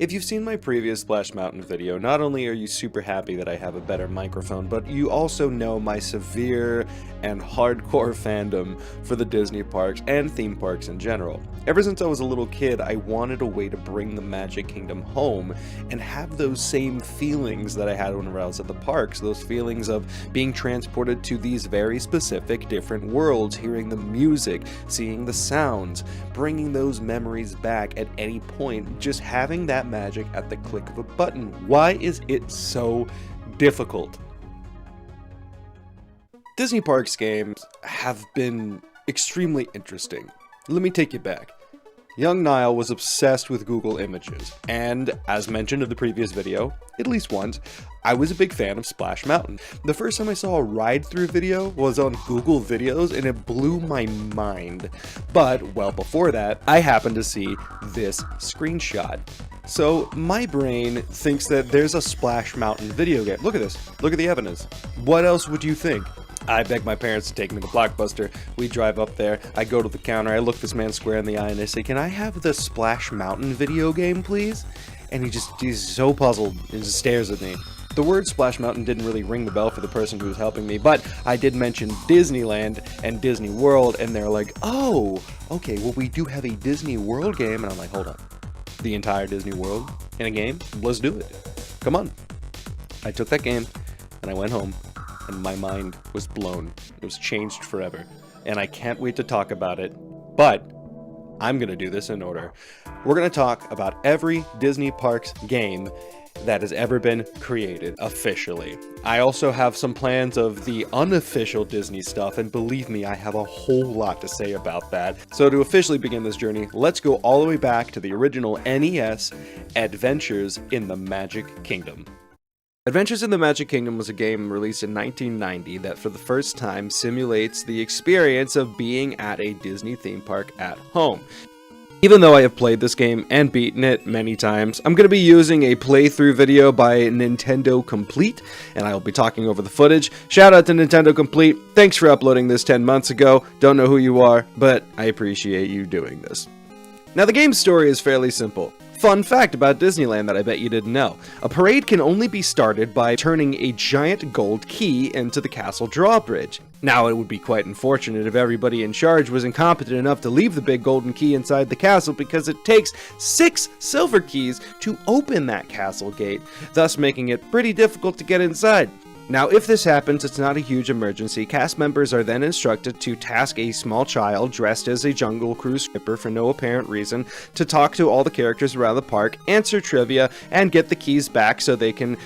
If you've seen my previous Splash Mountain video, not only are you super happy that I have a better microphone, but you also know my severe and hardcore fandom for the Disney parks and theme parks in general. Ever since I was a little kid, I wanted a way to bring the Magic Kingdom home and have those same feelings that I had when I was at the parks, those feelings of being transported to these very specific different worlds, hearing the music, seeing the sounds, bringing those memories back at any point, just having that magic at the click of a button. Why is it so difficult? Disney Parks games have been extremely interesting. Let me take you back. Young Niall was obsessed with Google Images, and as mentioned in the previous video, at least once, I was a big fan of Splash Mountain. The first time I saw a ride-through video was on Google Videos, and it blew my mind. But, well before that, I happened to see this screenshot. So, my brain thinks that there's a Splash Mountain video game. Look at this. Look at the evidence. What else would you think? I beg my parents to take me to Blockbuster. We drive up there, I go to the counter, I look this man square in the eye and I say, "Can I have the Splash Mountain video game, please?" And he's so puzzled and just stares at me. The word Splash Mountain didn't really ring the bell for the person who was helping me, but I did mention Disneyland and Disney World, and they're like, "Oh, okay, well we do have a Disney World game," and I'm like, "Hold on. The entire Disney World in a game? Let's do it. Come on." I took that game, and I went home. And my mind was blown. It was changed forever. And I can't wait to talk about it, but I'm going to do this in order. We're going to talk about every Disney Parks game that has ever been created officially. I also have some plans of the unofficial Disney stuff, and believe me, I have a whole lot to say about that. So to officially begin this journey, let's go all the way back to the original NES Adventures in the Magic Kingdom. Adventures in the Magic Kingdom was a game released in 1990 that for the first time simulates the experience of being at a Disney theme park at home. Even though I have played this game and beaten it many times, I'm going to be using a playthrough video by Nintendo Complete, and I'll be talking over the footage. Shout out to Nintendo Complete, thanks for uploading this 10 months ago. Don't know who you are, but I appreciate you doing this. Now the game's story is fairly simple. Fun fact about Disneyland that I bet you didn't know. A parade can only be started by turning a giant gold key into the castle drawbridge. Now, it would be quite unfortunate if everybody in charge was incompetent enough to leave the big golden key inside the castle, because it takes 6 silver keys to open that castle gate, thus making it pretty difficult to get inside. Now, if this happens, it's not a huge emergency. Cast members are then instructed to task a small child dressed as a Jungle Cruise skipper for no apparent reason to talk to all the characters around the park, answer trivia, and get the keys back so they can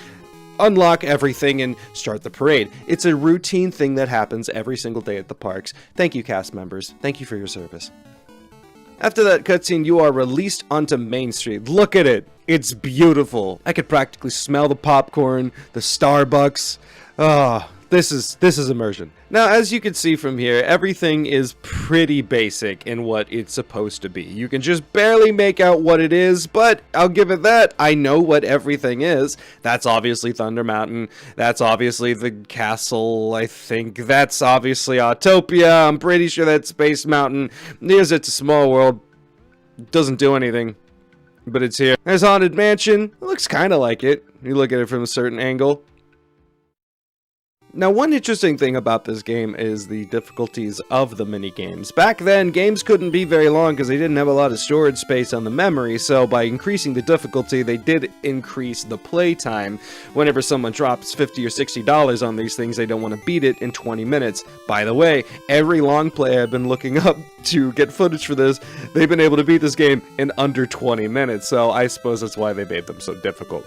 unlock everything and start the parade. It's a routine thing that happens every single day at the parks. Thank you, cast members. Thank you for your service. After that cutscene, you are released onto Main Street. Look at it. It's beautiful. I could practically smell the popcorn, the Starbucks. Oh, this is immersion. Now, as you can see from here, everything is pretty basic in what it's supposed to be. You can just barely make out what it is, but I'll give it that. I know what everything is. That's obviously Thunder Mountain. That's obviously the castle, I think. That's obviously Autopia. I'm pretty sure that's Space Mountain. Here's It's a Small World. Doesn't do anything, but it's here. There's Haunted Mansion. It looks kind of like it. You look at it from a certain angle. Now, one interesting thing about this game is the difficulties of the mini-games. Back then, games couldn't be very long because they didn't have a lot of storage space on the memory, so by increasing the difficulty, they did increase the playtime. Whenever someone drops $50 or $60 on these things, they don't want to beat it in 20 minutes. By the way, every long play I've been looking up to get footage for this, they've been able to beat this game in under 20 minutes, so I suppose that's why they made them so difficult.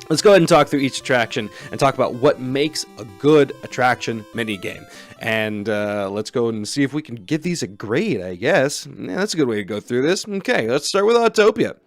Let's go ahead and talk through each attraction and talk about what makes a good attraction minigame. And let's go and see if we can give these a grade, I guess. Yeah, that's a good way to go through this. Okay, let's start with Autopia.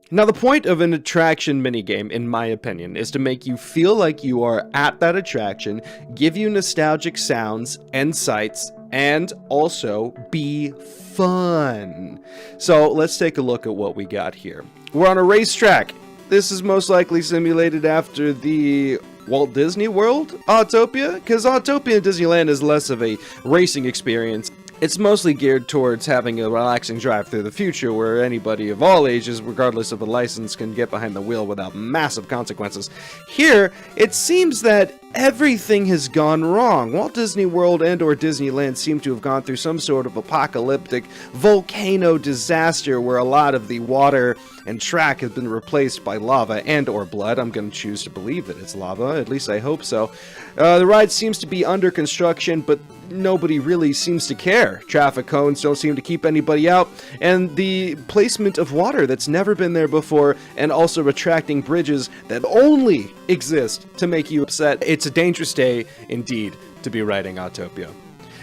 Now, the point of an attraction minigame, in my opinion, is to make you feel like you are at that attraction, give you nostalgic sounds and sights, and also be fun. So let's take a look at what we got here. We're on a racetrack. This is most likely simulated after the Walt Disney World Autopia, because Autopia in Disneyland is less of a racing experience It's mostly geared towards having a relaxing drive through the future where anybody of all ages, regardless of a license, can get behind the wheel without massive consequences. Here, it seems that everything has gone wrong. Walt Disney World and or Disneyland seem to have gone through some sort of apocalyptic volcano disaster where a lot of the water and track has been replaced by lava and or blood. I'm going to choose to believe that it's lava, at least I hope so. The ride seems to be under construction, but nobody really seems to care. Traffic cones don't seem to keep anybody out, and the placement of water that's never been there before, and also retracting bridges that only exist to make you upset. It's a dangerous day, indeed, to be riding Autopia.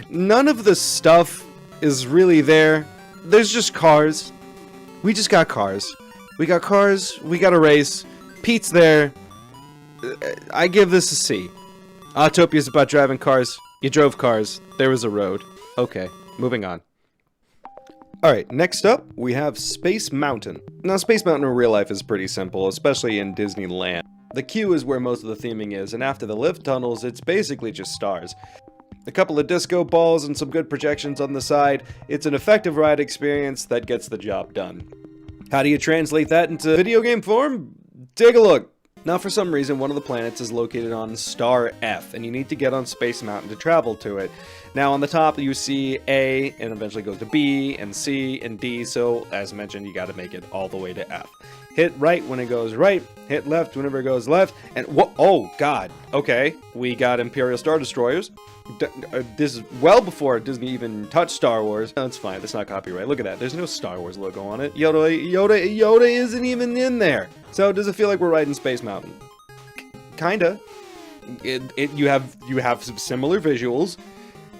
None of the stuff is really there. There's just cars. We just got cars. We got cars, we got a race. Pete's there. I give this a C. Autopia's about driving cars. You drove cars. There was a road. Okay, moving on. Alright, next up, we have Space Mountain. Now, Space Mountain in real life is pretty simple, especially in Disneyland. The queue is where most of the theming is, and after the lift tunnels, it's basically just stars. A couple of disco balls and some good projections on the side. It's an effective ride experience that gets the job done. How do you translate that into video game form? Take a look. Now, for some reason, one of the planets is located on star F, and you need to get on Space Mountain to travel to it. Now, on the top, you see A, and eventually goes to B, and C, and D, so, as mentioned, you gotta make it all the way to F. Hit right when it goes right, hit left whenever it goes left, and oh god, okay, we got Imperial Star Destroyers. This is well before Disney even touched Star Wars. That's fine, that's not copyright. Look at that, there's no Star Wars logo on it. Yoda isn't even in there. So does it feel like we're riding Space Mountain? Kinda. You have some similar visuals.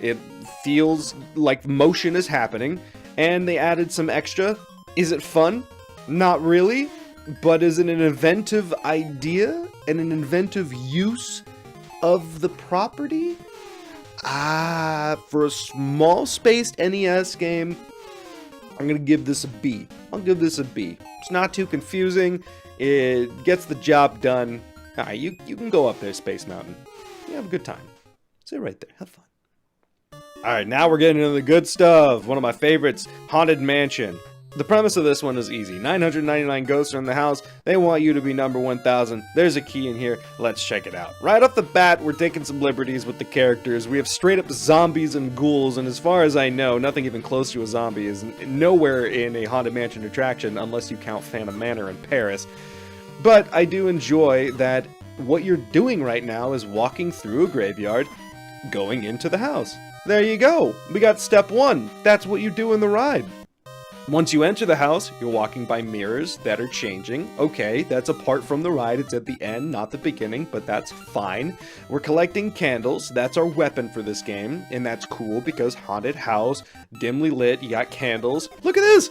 It feels like motion is happening, and they added some extra. Is it fun? Not really. But is it an inventive idea and an inventive use of the property? For a small-spaced NES game, I'm gonna give this a B. I'll give this a B. It's not too confusing. It gets the job done. Alright, you can go up there, Space Mountain. You have a good time. Sit right there. Have fun. Alright, now we're getting into the good stuff. One of my favorites, Haunted Mansion. The premise of this one is easy. 999 ghosts are in the house. They want you to be number 1000. There's a key in here. Let's check it out. Right off the bat, we're taking some liberties with the characters. We have straight up zombies and ghouls, and as far as I know, nothing even close to a zombie is nowhere in a Haunted Mansion attraction unless you count Phantom Manor in Paris. But I do enjoy that what you're doing right now is walking through a graveyard, going into the house. There you go. We got step 1. That's what you do in the ride. Once you enter the house, you're walking by mirrors that are changing. Okay, that's apart from the ride. It's at the end, not the beginning, but that's fine. We're collecting candles. That's our weapon for this game, and that's cool because haunted house, dimly lit, you got candles. Look at this!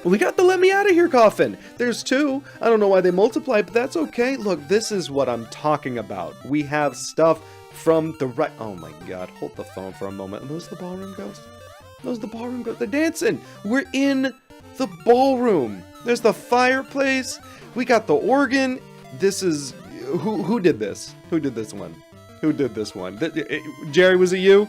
We got the Let Me Out of Here coffin. There's 2. I don't know why they multiply, but that's okay. Look, this is what I'm talking about. We have stuff from the right. Oh my god, hold the phone for a moment. Are those the ballroom ghosts? Those the ballroom ghosts. They're dancing. We're in the ballroom. There's the fireplace. We got the organ. This is who did this? Who did this one? Who did this one? Jerry, was it you?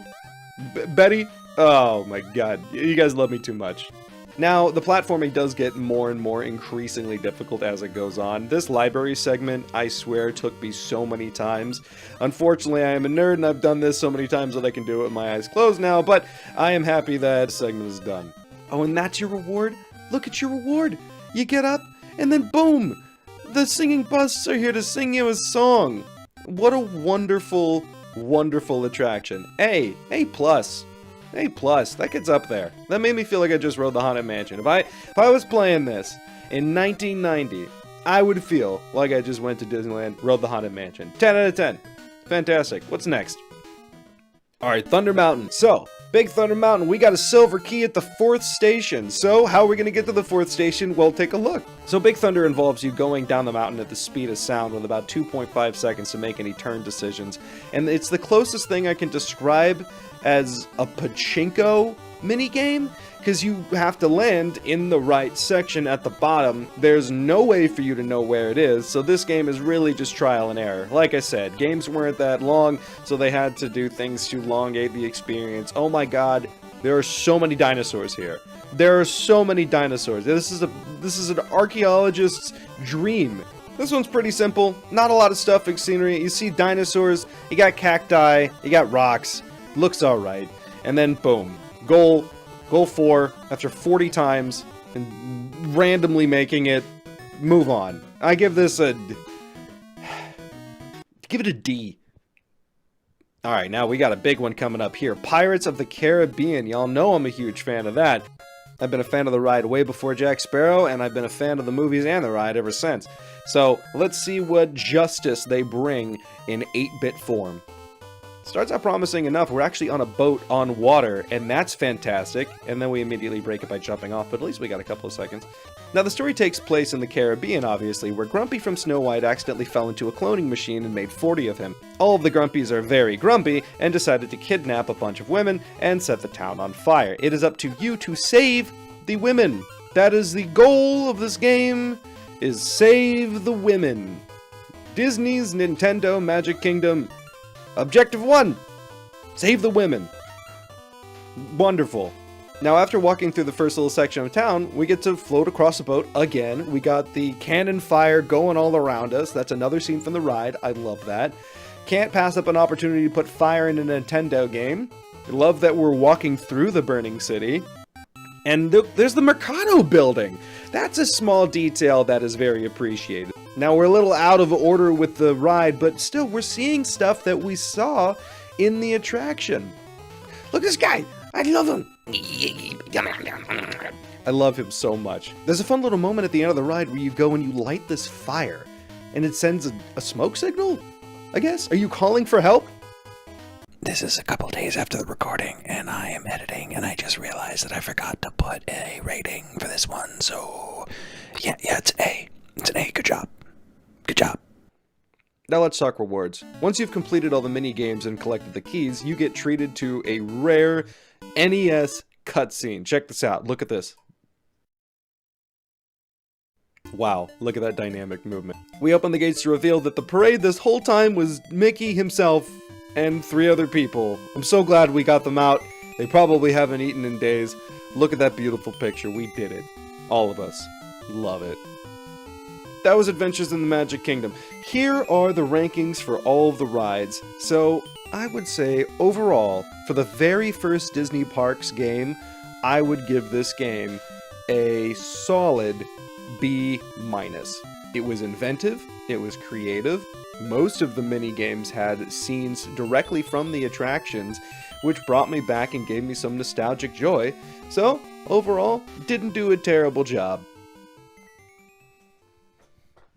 Betty? Oh my god, you guys love me too much. Now, the platforming does get more and more increasingly difficult as it goes on. This library segment, I swear, took me so many times. Unfortunately, I am a nerd and I've done this so many times that I can do it with my eyes closed now, but I am happy that the segment is done. Oh, and that's your reward? Look at your reward! You get up, and then boom! The singing busts are here to sing you a song! What a wonderful, wonderful attraction. A+. A+. That gets up there. That made me feel like I just rode the Haunted Mansion. If I was playing this in 1990, I would feel like I just went to Disneyland, rode the Haunted Mansion. 10 out of 10. Fantastic. What's next? Alright, Thunder Mountain. So, Big Thunder Mountain, we got a silver key at the 4th station. So, how are we going to get to the 4th station? Well, take a look. So, Big Thunder involves you going down the mountain at the speed of sound with about 2.5 seconds to make any turn decisions. And it's the closest thing I can describe as a pachinko minigame, because you have to land in the right section at the bottom. There's no way for you to know where it is, so this game is really just trial and error. Like I said, games weren't that long, so they had to do things to elongate the experience. Oh my god, There are so many dinosaurs here. There are so many dinosaurs. This is an archaeologist's dream. This one's pretty simple. Not a lot of stuff, scenery. You see dinosaurs, you got cacti, you got rocks. Looks alright. And then boom. Goal 4 after 40 times and randomly making it. Move on. I give this a... give it a D. Alright, now we got a big one coming up here. Pirates of the Caribbean. Y'all know I'm a huge fan of that. I've been a fan of the ride way before Jack Sparrow, and I've been a fan of the movies and the ride ever since. So, let's see what justice they bring in 8-bit form. Starts out promising enough. We're actually on a boat on water, and that's fantastic. And then we immediately break it by jumping off, but at least we got a couple of seconds. Now, the story takes place in the Caribbean, obviously, where Grumpy from Snow White accidentally fell into a cloning machine and made 40 of him. All of the Grumpies are very grumpy and decided to kidnap a bunch of women and set the town on fire. It is up to you to save the women. That is the goal of this game, is save the women. Disney's Nintendo Magic Kingdom. Objective 1, save the women. Wonderful. Now, after walking through the first little section of town, we get to float across a boat again. We got the cannon fire going all around us. That's another scene from the ride. I love that. Can't pass up an opportunity to put fire in a Nintendo game. I love that we're walking through the burning city. And there's the Mercado building. That's a small detail that is very appreciated. Now, we're a little out of order with the ride, but still, we're seeing stuff that we saw in the attraction. Look at this guy. I love him. I love him so much. There's a fun little moment at the end of the ride where you go and you light this fire, and it sends a smoke signal, I guess? Are you calling for help? This is a couple days after the recording, and I am editing, and I just realized that I forgot to put a rating for this one, so yeah, it's an A. It's an A. Good job. Good job. Now let's talk rewards. Once you've completed all the mini-games and collected the keys, you get treated to a rare NES cutscene. Check this out. Look at this. Wow, look at that dynamic movement. We open the gates to reveal that the parade this whole time was Mickey himself and 3 other people. I'm so glad we got them out. They probably haven't eaten in days. Look at that beautiful picture. We did it. All of us. Love it. That was Adventures in the Magic Kingdom. Here are the rankings for all of the rides. So, I would say, overall, for the very first Disney Parks game, I would give this game a solid B-. It was inventive, it was creative, most of the mini-games had scenes directly from the attractions, which brought me back and gave me some nostalgic joy, so, overall, didn't do a terrible job.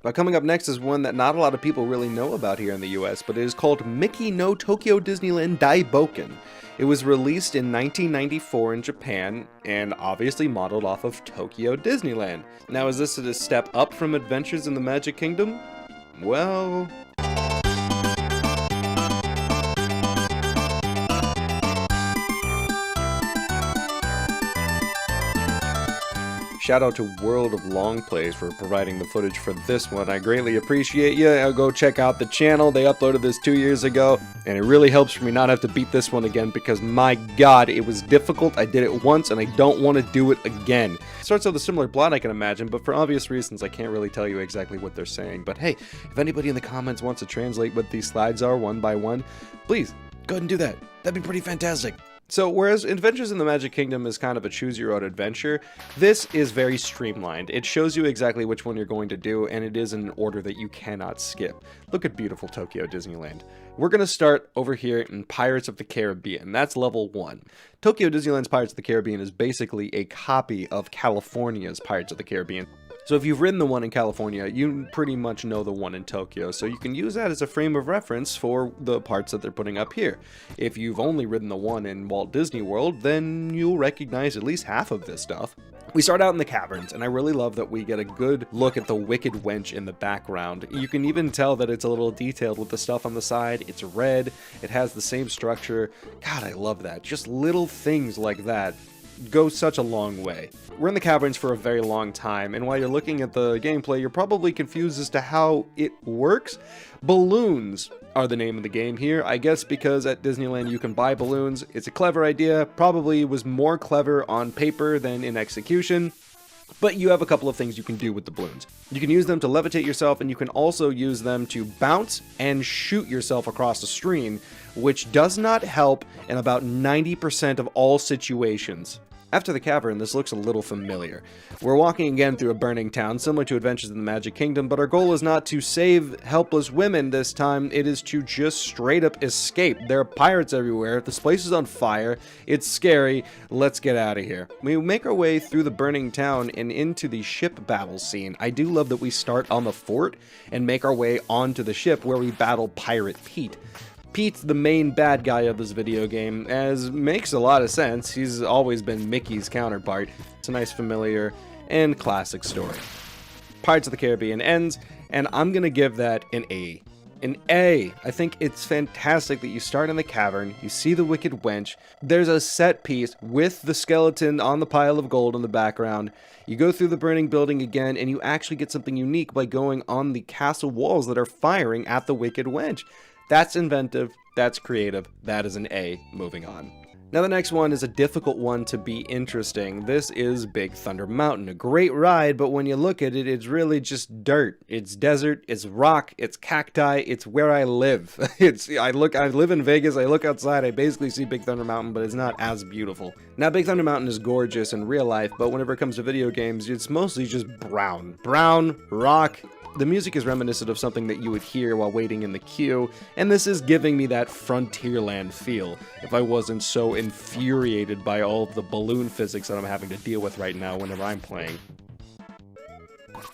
Now, coming up next is one that not a lot of people really know about here in the US, but it is called Mickey no Tokyo Disneyland Daiboken. It was released in 1994 in Japan, and obviously modeled off of Tokyo Disneyland. Now, is this a step up from Adventures in the Magic Kingdom? Well... Shout out to World of Long Plays for providing the footage for this one. I greatly appreciate you. I'll go check out the channel. They uploaded this 2 years ago, and it really helps for me not have to beat this one again because, my god, it was difficult. I did it once, and I don't want to do it again. It starts with a similar plot, I can imagine, but for obvious reasons, I can't really tell you exactly what they're saying. But hey, if anybody in the comments wants to translate what these slides are one by one, please, go ahead and do that. That'd be pretty fantastic. So, whereas Adventures in the Magic Kingdom is kind of a choose-your-own adventure, this is very streamlined. It shows you exactly which one you're going to do, and it is in an order that you cannot skip. Look at beautiful Tokyo Disneyland. We're going to start over here in Pirates of the Caribbean. That's level 1. Tokyo Disneyland's Pirates of the Caribbean is basically a copy of California's Pirates of the Caribbean. So if you've ridden the one in California, you pretty much know the one in Tokyo, so you can use that as a frame of reference for the parts that they're putting up here. If you've only ridden the one in Walt Disney World, then you'll recognize at least half of this stuff. We start out in the caverns, and I really love that we get a good look at the Wicked Wench in the background. You can even tell that it's a little detailed with the stuff on the side. It's red, it has the same structure. God, I love that. Just little things like that go such a long way. We're in the caverns for a very long time, and while you're looking at the gameplay, you're probably confused as to how it works. Balloons are the name of the game here, I guess because at Disneyland you can buy balloons. It's a clever idea, probably was more clever on paper than in execution. But you have a couple of things you can do with the balloons. You can use them to levitate yourself, and you can also use them to bounce and shoot yourself across the screen, which does not help in about 90% of all situations. After the cavern, this looks a little familiar. We're walking again through a burning town, similar to Adventures in the Magic Kingdom, but our goal is not to save helpless women this time, it is to just straight up escape. There are pirates everywhere, this place is on fire, it's scary, let's get out of here. We make our way through the burning town and into the ship battle scene. I do love that we start on the fort and make our way onto the ship where we battle Pirate Pete. Pete's the main bad guy of this video game, as makes a lot of sense. He's always been Mickey's counterpart. It's a nice, familiar, and classic story. Pirates of the Caribbean ends, and I'm gonna give that an A. An A. I think it's fantastic that you start in the cavern, you see the Wicked Wench, there's a set piece with the skeleton on the pile of gold in the background, you go through the burning building again, and you actually get something unique by going on the castle walls that are firing at the Wicked Wench. That's inventive, that's creative, that is an A. Moving on. Now the next one is a difficult one to be interesting. This is Big Thunder Mountain. A great ride, but when you look at it, it's really just dirt. It's desert, it's rock, it's cacti, it's where I live. I live in Vegas, I look outside, I basically see Big Thunder Mountain, but it's not as beautiful. Now Big Thunder Mountain is gorgeous in real life, but whenever it comes to video games, it's mostly just brown. Brown, rock. The music is reminiscent of something that you would hear while waiting in the queue, and this is giving me that Frontierland feel, if I wasn't so infuriated by all of the balloon physics that I'm having to deal with right now whenever I'm playing.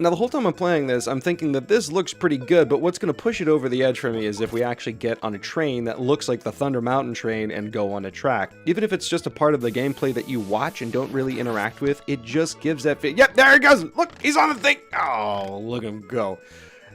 Now the whole time I'm playing this, I'm thinking that this looks pretty good, but what's going to push it over the edge for me is if we actually get on a train that looks like the Thunder Mountain train and go on a track. Even if it's just a part of the gameplay that you watch and don't really interact with, it just gives that yep, there he goes! Look, he's on the thing! Oh, look at him go.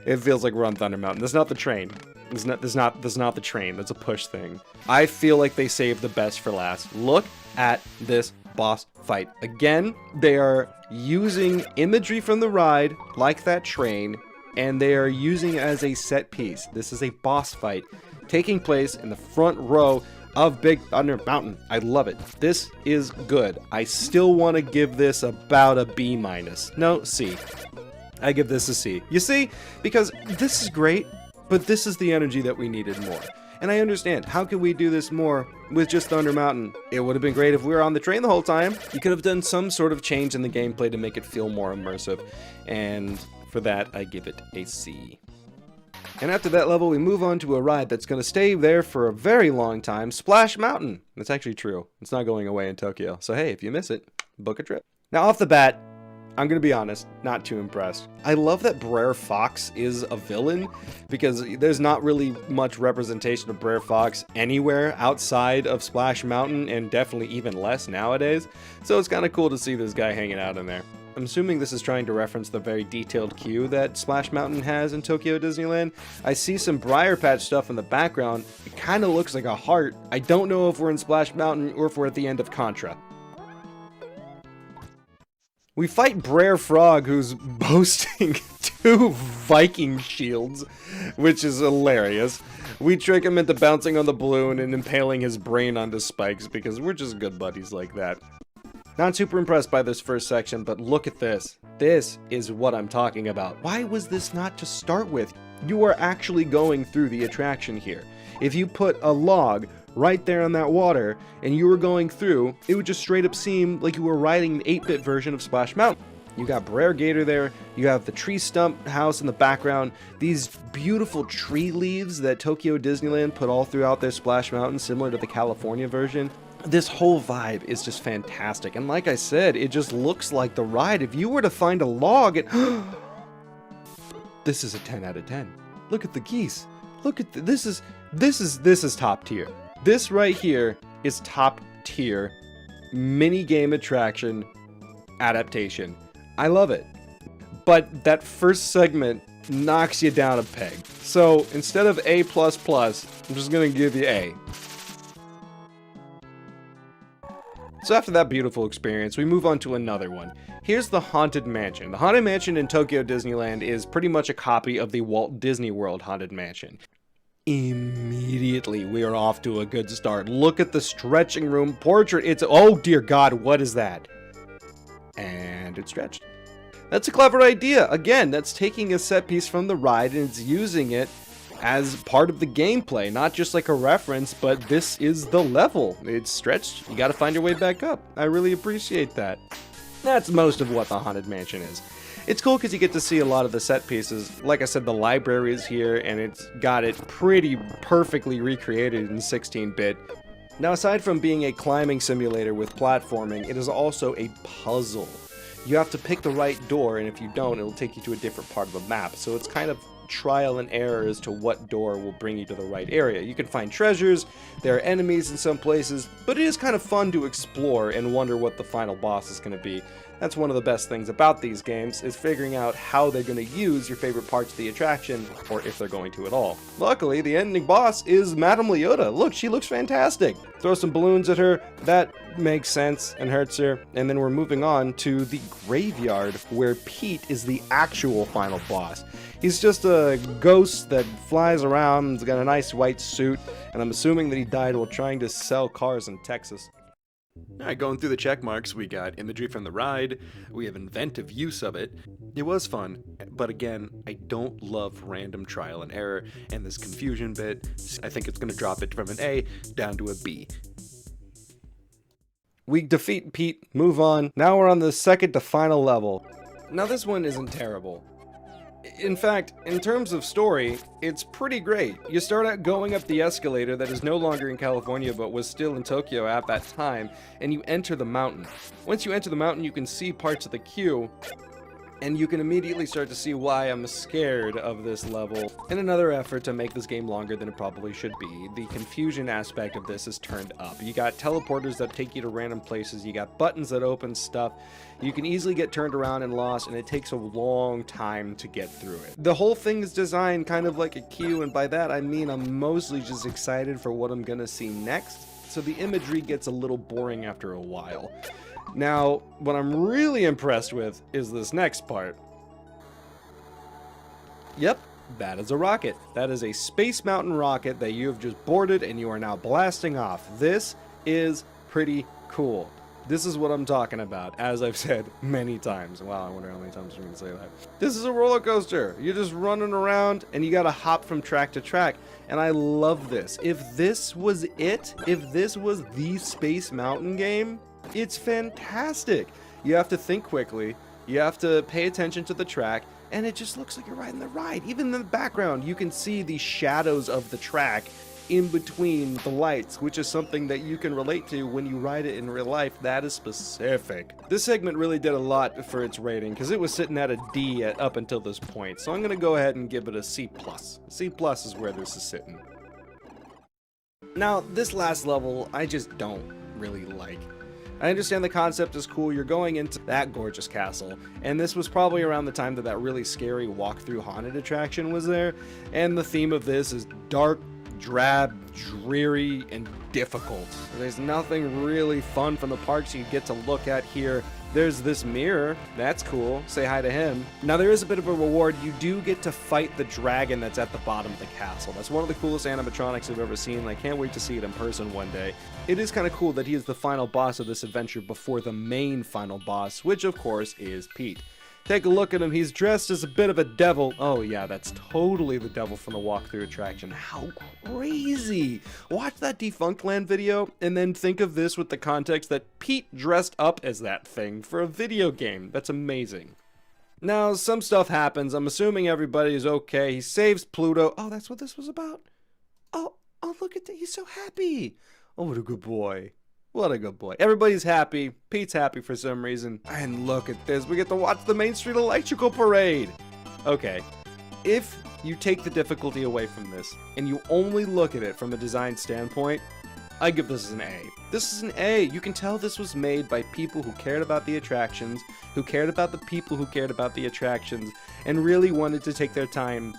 It feels like we're on Thunder Mountain. That's not the train. That's not the train. That's a push thing. I feel like they saved the best for last. Look at this boss fight. Again, they are using imagery from the ride, like that train, and they are using it as a set piece. This is a boss fight taking place in the front row of Big Thunder Mountain. I love it. This is good. I still want to give this about a B-. No, C. I give this a C. You see? Because this is great, but this is the energy that we needed more. And I understand, how can we do this more with just Thunder Mountain? It would have been great if we were on the train the whole time. You could have done some sort of change in the gameplay to make it feel more immersive. And for that, I give it a C. And after that level, we move on to a ride that's going to stay there for a very long time, Splash Mountain. That's actually true. It's not going away in Tokyo. So hey, if you miss it, book a trip. Now off the bat, I'm gonna be honest, not too impressed. I love that Brer Fox is a villain, because there's not really much representation of Brer Fox anywhere outside of Splash Mountain, and definitely even less nowadays, so it's kind of cool to see this guy hanging out in there. I'm assuming this is trying to reference the very detailed queue that Splash Mountain has in Tokyo Disneyland. I see some Briar Patch stuff in the background. It kind of looks like a heart. I don't know if we're in Splash Mountain or if we're at the end of Contra. We fight Brer Frog, who's boasting 2 Viking shields, which is hilarious. We trick him into bouncing on the balloon and impaling his brain onto spikes, because we're just good buddies like that. Not super impressed by this first section, but look at this. This is what I'm talking about. Why was this not to start with? You are actually going through the attraction here. If you put a log right there on that water, and you were going through, it would just straight up seem like you were riding an 8-bit version of Splash Mountain. You got Brer Gator there, you have the tree stump house in the background, these beautiful tree leaves that Tokyo Disneyland put all throughout their Splash Mountain, similar to the California version. This whole vibe is just fantastic, and like I said, it just looks like the ride. If you were to find a log, this is a 10 out of 10. Look at the geese. Look at this is top tier. This right here is top tier mini game attraction adaptation. I love it. But that first segment knocks you down a peg. So instead of A++, I'm just gonna give you A. So after that beautiful experience, we move on to another one. Here's the Haunted Mansion. The Haunted Mansion in Tokyo Disneyland is pretty much a copy of the Walt Disney World Haunted Mansion. Immediately, we are off to a good start. Look at the stretching room portrait. It's, oh dear God, what is that? And it's stretched. That's a clever idea. Again, that's taking a set piece from the ride and it's using it as part of the gameplay, not just like a reference, but this is the level. It's stretched. You gotta find your way back up. I really appreciate that. That's most of what the Haunted Mansion is. It's cool because you get to see a lot of the set pieces. Like I said, the library is here, and it's got it pretty perfectly recreated in 16-bit. Now, aside from being a climbing simulator with platforming, it is also a puzzle. You have to pick the right door, and if you don't, it'll take you to a different part of the map. So it's kind of trial and error as to what door will bring you to the right area. You can find treasures, there are enemies in some places, but it is kind of fun to explore and wonder what the final boss is going to be. That's one of the best things about these games, is figuring out how they're going to use your favorite parts of the attraction, or if they're going to at all. Luckily, the ending boss is Madame Leota. Look, she looks fantastic. Throw some balloons at her, that makes sense and hurts her. And then we're moving on to the graveyard, where Pete is the actual final boss. He's just a ghost that flies around, he's got a nice white suit, and I'm assuming that he died while trying to sell cars in Texas. Alright, going through the check marks, we got imagery from the ride, we have inventive use of it. It was fun, but again, I don't love random trial and error, and this confusion bit, I think it's going to drop it from an A down to a B. We defeat Pete, move on, now we're on the second to final level. Now this one isn't terrible. In fact, in terms of story, it's pretty great. You start out going up the escalator that is no longer in California but was still in Tokyo at that time, and you enter the mountain. Once you enter the mountain, you can see parts of the queue, and you can immediately start to see why I'm scared of this level. In another effort to make this game longer than it probably should be, the confusion aspect of this is turned up. You got teleporters that take you to random places, you got buttons that open stuff, you can easily get turned around and lost, and it takes a long time to get through it. The whole thing is designed kind of like a queue, and by that I mean I'm mostly just excited for what I'm gonna see next, so the imagery gets a little boring after a while. Now, what I'm really impressed with is this next part. Yep, that is a rocket. That is a Space Mountain rocket that you have just boarded and you are now blasting off. This is pretty cool. This is what I'm talking about, as I've said many times. Wow, I wonder how many times I'm going to say that. This is a roller coaster. You're just running around and you got to hop from track to track. And I love this. If this was it, if this was the Space Mountain game, it's fantastic. You have to think quickly, you have to pay attention to the track, and it just looks like you're riding the ride. Even in the background, you can see the shadows of the track in between the lights, which is something that you can relate to when you ride it in real life. That is specific. This segment really did a lot for its rating, because it was sitting at a D up until this point, so I'm going to go ahead and give it a C+. C+ is where this is sitting. Now, this last level, I just don't really like. I understand the concept is cool, you're going into that gorgeous castle, and this was probably around the time that that really scary walk-through haunted attraction was there, and the theme of this is dark, drab, dreary, and difficult. There's nothing really fun from the parks you get to look at here. There's this mirror, that's cool, say hi to him. Now there is a bit of a reward, you do get to fight the dragon that's at the bottom of the castle. That's one of the coolest animatronics I've ever seen, and I can't wait to see it in person one day. It is kind of cool that he is the final boss of this adventure before the main final boss, which of course is Pete. Take a look at him, he's dressed as a bit of a devil. Oh yeah, that's totally the devil from the walkthrough attraction. How crazy! Watch that Defunctland video, and then think of this with the context that Pete dressed up as that thing for a video game. That's amazing. Now, some stuff happens, I'm assuming everybody is okay. He saves Pluto. Oh, that's what this was about? Oh, look at that, he's so happy! Oh, what a good boy. What a good boy. Everybody's happy. Pete's happy for some reason. And look at this. We get to watch the Main Street Electrical Parade. Okay. If you take the difficulty away from this, and you only look at it from a design standpoint, I give this an A. This is an A. You can tell this was made by people who cared about the attractions, who cared about the people who cared about the attractions, and really wanted to take their time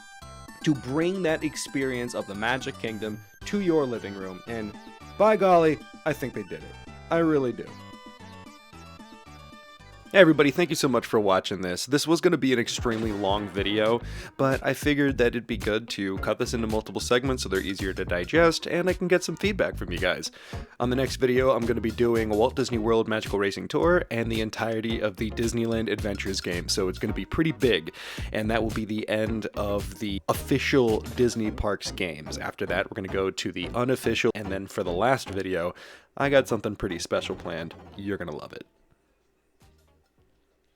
to bring that experience of the Magic Kingdom to your living room. And by golly, I think they did it. I really do. Hey everybody, thank you so much for watching this. This was going to be an extremely long video, but I figured that it'd be good to cut this into multiple segments so they're easier to digest, and I can get some feedback from you guys. On the next video, I'm going to be doing a Walt Disney World Magical Racing Tour and the entirety of the Disneyland Adventures game, so it's going to be pretty big, and that will be the end of the official Disney Parks games. After that, we're going to go to the unofficial, and then for the last video, I got something pretty special planned. You're going to love it.